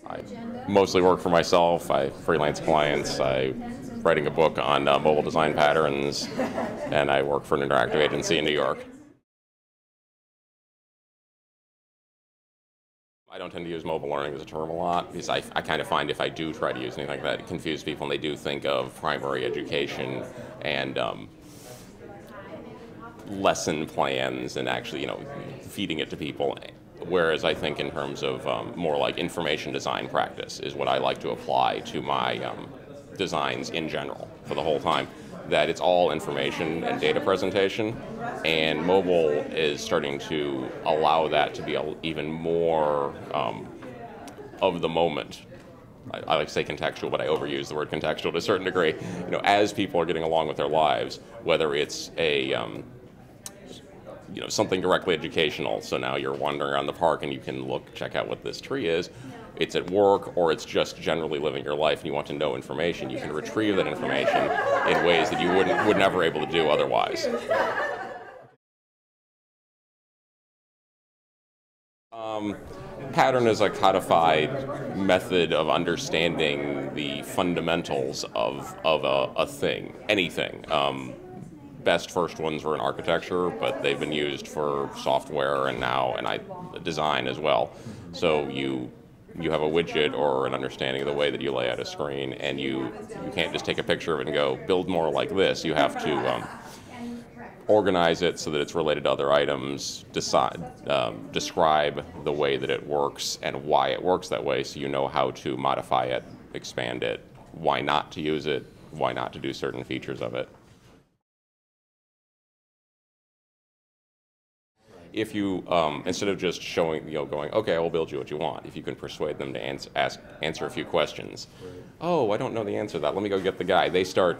I mostly work for myself. I freelance clients. I'm writing a book on mobile design patterns, and I work for an interactive agency in New York. I don't tend to use mobile learning as a term a lot because I kind of find if I do try to use anything like that, it confuses people and they do think of primary education and lesson plans and actually, feeding it to people. Whereas I think in terms of more like information design practice is what I like to apply to my designs in general for the whole time. That it's all information and data presentation, and mobile is starting to allow that to be even more of the moment. I like to say contextual, but I overuse the word contextual to a certain degree. As people are getting along with their lives, whether it's a something directly educational. So now you're wandering around the park and you can check out what this tree is. It's at work, or it's just generally living your life and you want to know information. You can retrieve that information in ways that you would never able to do otherwise. Pattern is a codified method of understanding the fundamentals of a thing, anything. Best first ones were in architecture, but they've been used for software and design as well. So you have a widget or an understanding of the way that you lay out a screen, and you can't just take a picture of it and go build more like this. You have to organize it so that it's related to other items, describe the way that it works and why it works that way, so you know how to modify it, expand it, why not to use it, why not to do certain features of it. If you, instead of just showing, going, okay, I will build you what you want, if you can persuade them to answer a few questions. Oh, I don't know the answer to that, let me go get the guy. They start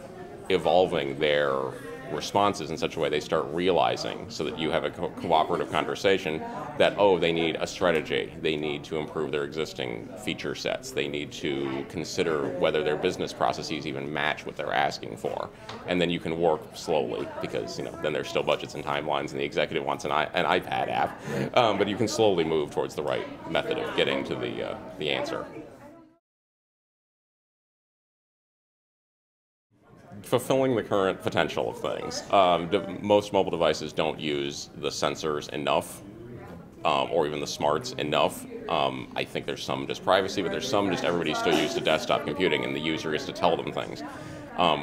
evolving their responses in such a way they start realizing, so that you have a cooperative conversation, that, oh, they need a strategy, they need to improve their existing feature sets, they need to consider whether their business processes even match what they're asking for. And then you can work slowly, because then there's still budgets and timelines, and the executive wants an iPad app, but you can slowly move towards the right method of getting to the answer. Fulfilling the current potential of things. Most mobile devices don't use the sensors enough, or even the smarts enough. I think there's some just privacy, but there's some just everybody's still used to desktop computing, and the user is to tell them things.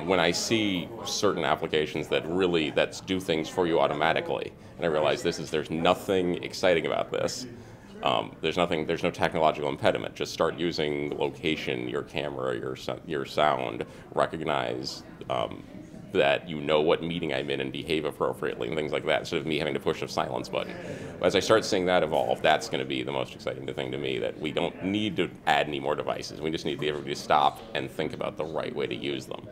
When I see certain applications that do things for you automatically, and I realize there's nothing exciting about this. There's no technological impediment. Just start using location, your camera, your sound, recognize that you know what meeting I'm in and behave appropriately and things like that, instead of me having to push a silence button. As I start seeing that evolve, that's going to be the most exciting thing to me, that we don't need to add any more devices. We just need everybody to stop and think about the right way to use them.